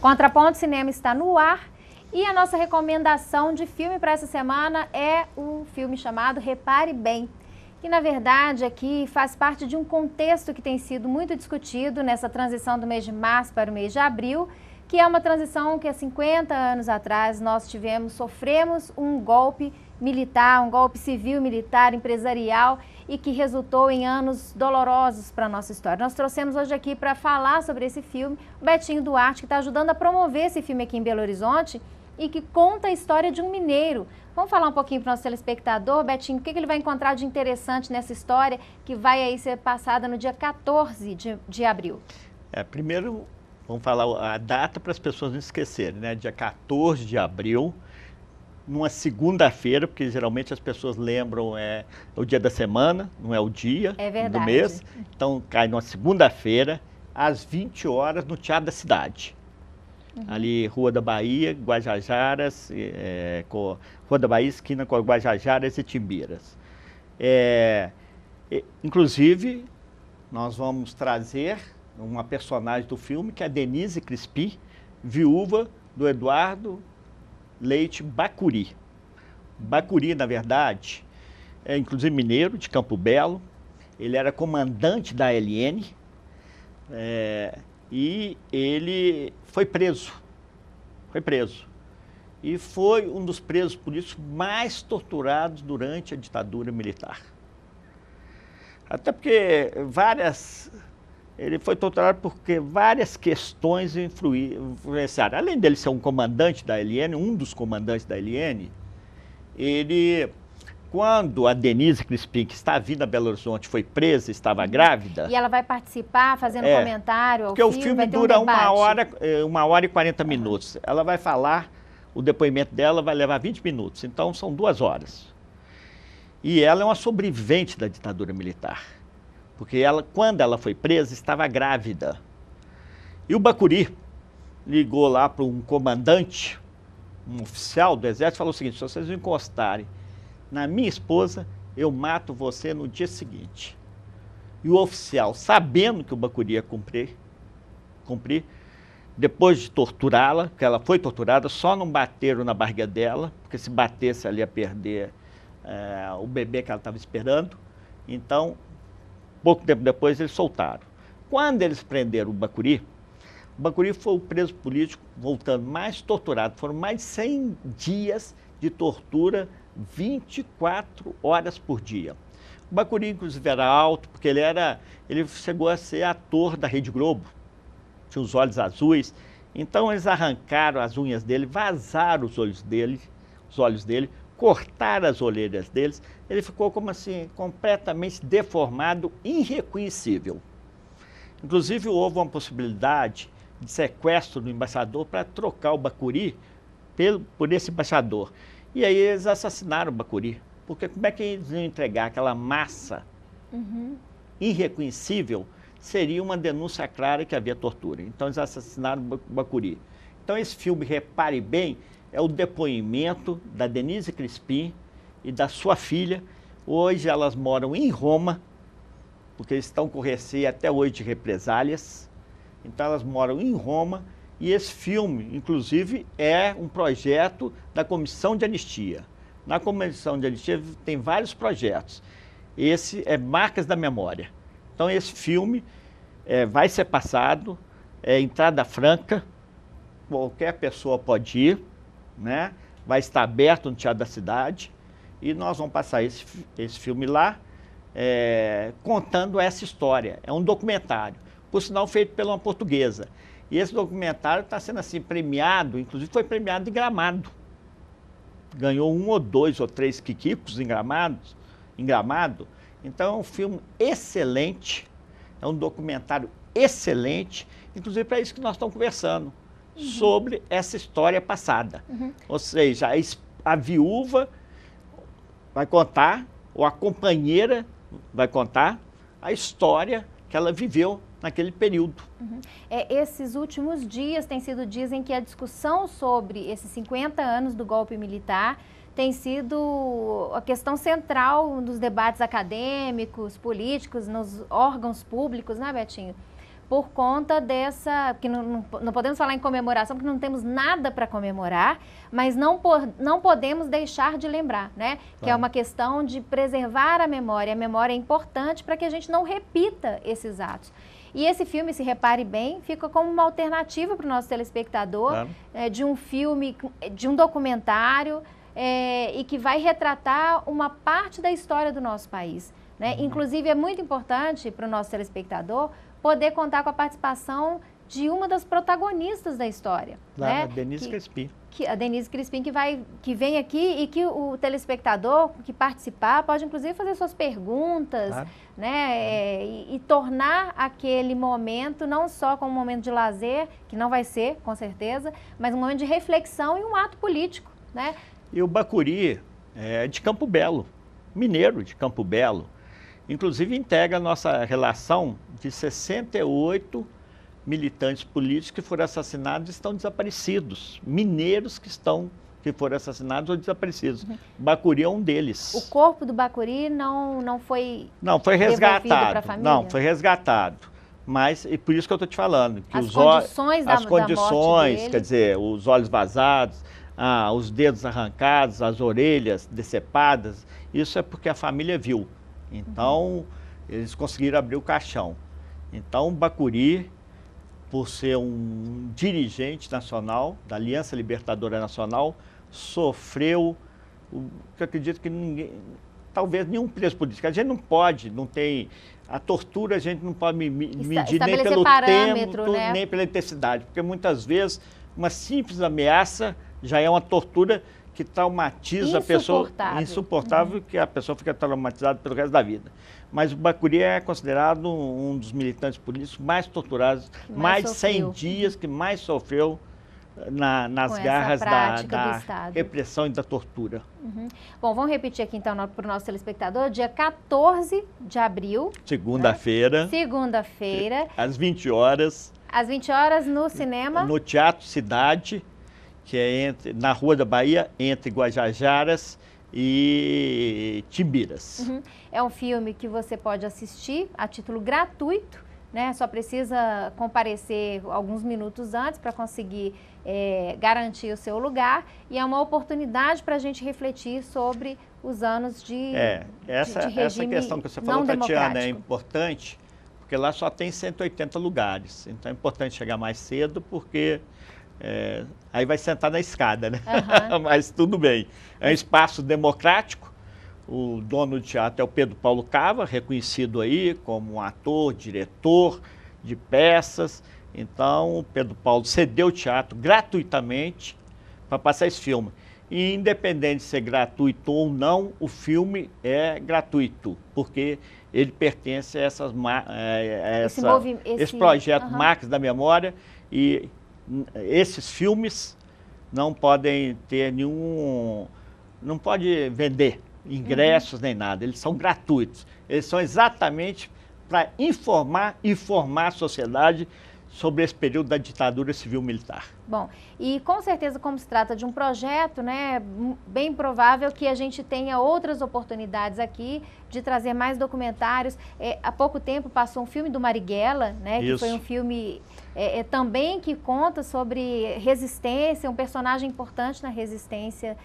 Contraponto Cinema está no ar e a nossa recomendação de filme para essa semana é um filme chamado Repare Bem, que na verdade aqui faz parte de um contexto que tem sido muito discutido nessa transição do mês de março para o mês de abril, que é uma transição que há 50 anos atrás nós sofremos um golpe militar, um golpe civil, militar, empresarial e que resultou em anos dolorosos para a nossa história. Nós trouxemos hoje aqui para falar sobre esse filme o Betinho Duarte, que está ajudando a promover esse filme aqui em Belo Horizonte e que conta a história de um mineiro. Vamos falar um pouquinho para o nosso telespectador, Betinho, o que ele vai encontrar de interessante nessa história que vai aí ser passada no dia 14 de abril? Primeiro, vamos falar a data para as pessoas não esquecerem, né? Dia 14 de abril, numa segunda-feira, porque geralmente as pessoas lembram o dia da semana, não é o dia do mês. Então, cai numa segunda-feira, às 20 horas, no Teatro da Cidade. Ali, Rua da Bahia, Guajajaras, Rua da Bahia, esquina com Guajajaras e Timbiras. Inclusive, nós vamos trazer uma personagem do filme, que é a Denise Crispim, viúva do Eduardo Leite Bacuri. Bacuri, na verdade, é inclusive mineiro, de Campo Belo. Ele era comandante da ALN e ele foi preso. E foi um dos presos políticos mais torturados durante a ditadura militar. Até porque ele foi torturado porque várias questões influenciaram. Além dele ser um comandante da ALN, um dos comandantes da ALN, quando a Denise Crispim, que está vindo a Belo Horizonte, foi presa, estava grávida... E ela vai participar, fazendo comentário ao filme? Porque o filme dura 1 hora e 40 minutos. Ela vai falar, o depoimento dela vai levar 20 minutos, então são 2 horas. E ela é uma sobrevivente da ditadura militar. Porque quando ela foi presa, estava grávida. E o Bacuri ligou lá para um comandante, um oficial do exército, e falou o seguinte: se vocês encostarem na minha esposa, eu mato você no dia seguinte. E o oficial, sabendo que o Bacuri ia cumprir, depois de torturá-la, porque ela foi torturada, só não bateram na barriga dela, porque se batesse ela ia perder o bebê que ela estava esperando. Então, pouco tempo depois, eles soltaram. Quando eles prenderam o Bacuri foi o preso político voltando mais torturado. Foram mais de 100 dias de tortura, 24 horas por dia. O Bacuri, inclusive, era alto, porque ele chegou a ser ator da Rede Globo. Tinha os olhos azuis. Então, eles arrancaram as unhas dele, vazaram os olhos dele, cortaram as orelhas deles. Ele ficou como assim, completamente deformado, irreconhecível. Inclusive, houve uma possibilidade de sequestro do embaixador para trocar o Bacuri por esse embaixador. E aí eles assassinaram o Bacuri. Porque como é que eles iam entregar aquela massa irreconhecível? Seria uma denúncia clara que havia tortura. Então eles assassinaram o Bacuri. Então esse filme, Repare Bem, é o depoimento da Denise Crispim e da sua filha. Hoje elas moram em Roma, porque eles estão com receio até hoje de represálias. Então elas moram em Roma e esse filme, inclusive, é um projeto da Comissão de Anistia. Na Comissão de Anistia tem vários projetos. Esse é Marcas da Memória. Então esse filme vai ser passado, entrada franca, qualquer pessoa pode ir, né? Vai estar aberto no Teatro da Cidade e nós vamos passar esse filme lá, contando essa história. É um documentário, por sinal feito por uma portuguesa. E esse documentário está sendo assim premiado, inclusive foi premiado em Gramado. Ganhou 1 ou 2 ou 3 quiquicos em Gramado. Então é um filme excelente, é um documentário excelente, inclusive para isso que nós estamos conversando, sobre essa história passada. Ou seja, a viúva vai contar, ou a companheira vai contar a história que ela viveu naquele período. Esses últimos dias têm sido dias em que a discussão sobre esses 50 anos do golpe militar tem sido a questão central nos debates acadêmicos, políticos, nos órgãos públicos, né, Betinho? por conta dessa, que não podemos falar em comemoração, porque não temos nada para comemorar, mas não podemos deixar de lembrar, né? Claro. Que é uma questão de preservar a memória. A memória é importante para que a gente não repita esses atos. E esse filme, se repare bem, fica como uma alternativa para o nosso telespectador, claro. De um filme, de um documentário, e que vai retratar uma parte da história do nosso país, né? Inclusive, é muito importante para o nosso telespectador poder contar com a participação de uma das protagonistas da história. Claro, né? A Denise Crispim. A Denise Crispim que vem aqui e que o telespectador que participar pode inclusive fazer suas perguntas, claro. Né? E tornar aquele momento não só como um momento de lazer, que não vai ser, com certeza, mas um momento de reflexão e um ato político, né? E o Bacuri é de Campo Belo, mineiro de Campo Belo. Inclusive integra a nossa relação de 68 militantes políticos que foram assassinados e estão desaparecidos. Mineiros que foram assassinados ou desaparecidos. Bacuri é um deles. O corpo do Bacuri não foi resgatado. Para a família? Não, foi resgatado. Mas, e por isso que eu estou te falando, que as condições da morte dele. Quer dizer, os olhos vazados, os dedos arrancados, as orelhas decepadas, isso é porque a família viu. Então, eles conseguiram abrir o caixão. Então, o Bacuri, por ser um dirigente nacional, da Aliança Libertadora Nacional, sofreu, eu acredito que ninguém, talvez nenhum preso político. A gente não tem, a tortura a gente não pode medir nem pelo tempo, né? Nem pela intensidade, porque muitas vezes uma simples ameaça já é uma tortura que traumatiza a pessoa, insuportável, que a pessoa fica traumatizada pelo resto da vida. Mas o Bacuri é considerado um dos militantes políticos mais torturados, mais de 100 dias que mais sofreu nas garras da repressão e da tortura. Bom, vamos repetir aqui então para o nosso telespectador, dia 14 de abril. Segunda-feira. Né? Segunda-feira. Às 20 horas. Às 20 horas no cinema. No Teatro Cidade, que é na Rua da Bahia, entre Guajajaras e Timbiras. É um filme que você pode assistir a título gratuito, né? Só precisa comparecer alguns minutos antes para conseguir garantir o seu lugar, e é uma oportunidade para a gente refletir sobre os anos de regime essa questão que você falou, Tatiana, é importante, porque lá só tem 180 lugares, então é importante chegar mais cedo, porque aí vai sentar na escada, né? Mas tudo bem. É um espaço democrático. O dono do teatro é o Pedro Paulo Cava, reconhecido aí como um ator, diretor de peças. Então, o Pedro Paulo cedeu o teatro gratuitamente para passar esse filme. E independente de ser gratuito ou não, o filme é gratuito, porque ele pertence a esse projeto Marcas da Memória, e esses filmes não podem ter não pode vender ingressos nem nada, eles são gratuitos. Eles são exatamente para informar a sociedade sobre esse período da ditadura civil-militar. Bom, e com certeza, como se trata de um projeto, né, bem provável que a gente tenha outras oportunidades aqui de trazer mais documentários. Há pouco tempo passou um filme do Marighella, né, que foi um filme também que conta sobre resistência, um personagem importante na resistência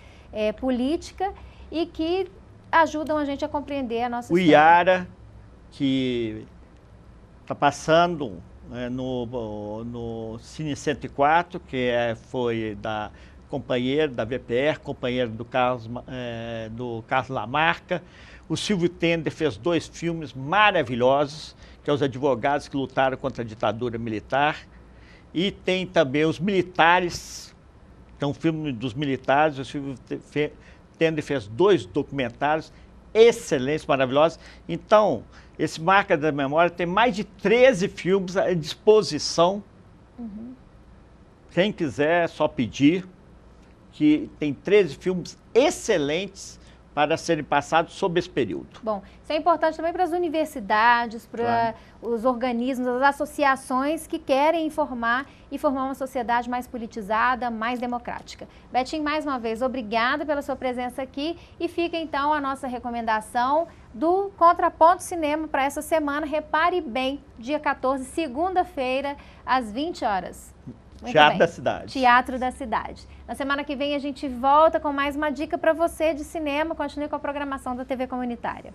política e que ajudam a gente a compreender a nossa história. O Iara, que está passando no Cine 104, que foi da companheiro da VPR, companheiro do Carlos Lamarca. O Silvio Tender fez 2 filmes maravilhosos, que é Os Advogados que Lutaram contra a Ditadura Militar. E tem também Os Militares, que é um filme dos militares. O Silvio Tender fez 2 documentários excelentes, maravilhosos. Então, esse Marca da Memória tem mais de 13 filmes à disposição. Quem quiser, é só pedir, que tem 13 filmes excelentes para serem passados sob esse período. Bom, isso é importante também para as universidades, para os organismos, as associações que querem informar e formar uma sociedade mais politizada, mais democrática. Betinho, mais uma vez, obrigada pela sua presença aqui e fica então a nossa recomendação do Contraponto Cinema para essa semana. Repare bem, dia 14, segunda-feira, às 20 horas. Teatro da Cidade. Teatro da Cidade. Na semana que vem a gente volta com mais uma dica para você de cinema. Continue com a programação da TV Comunitária.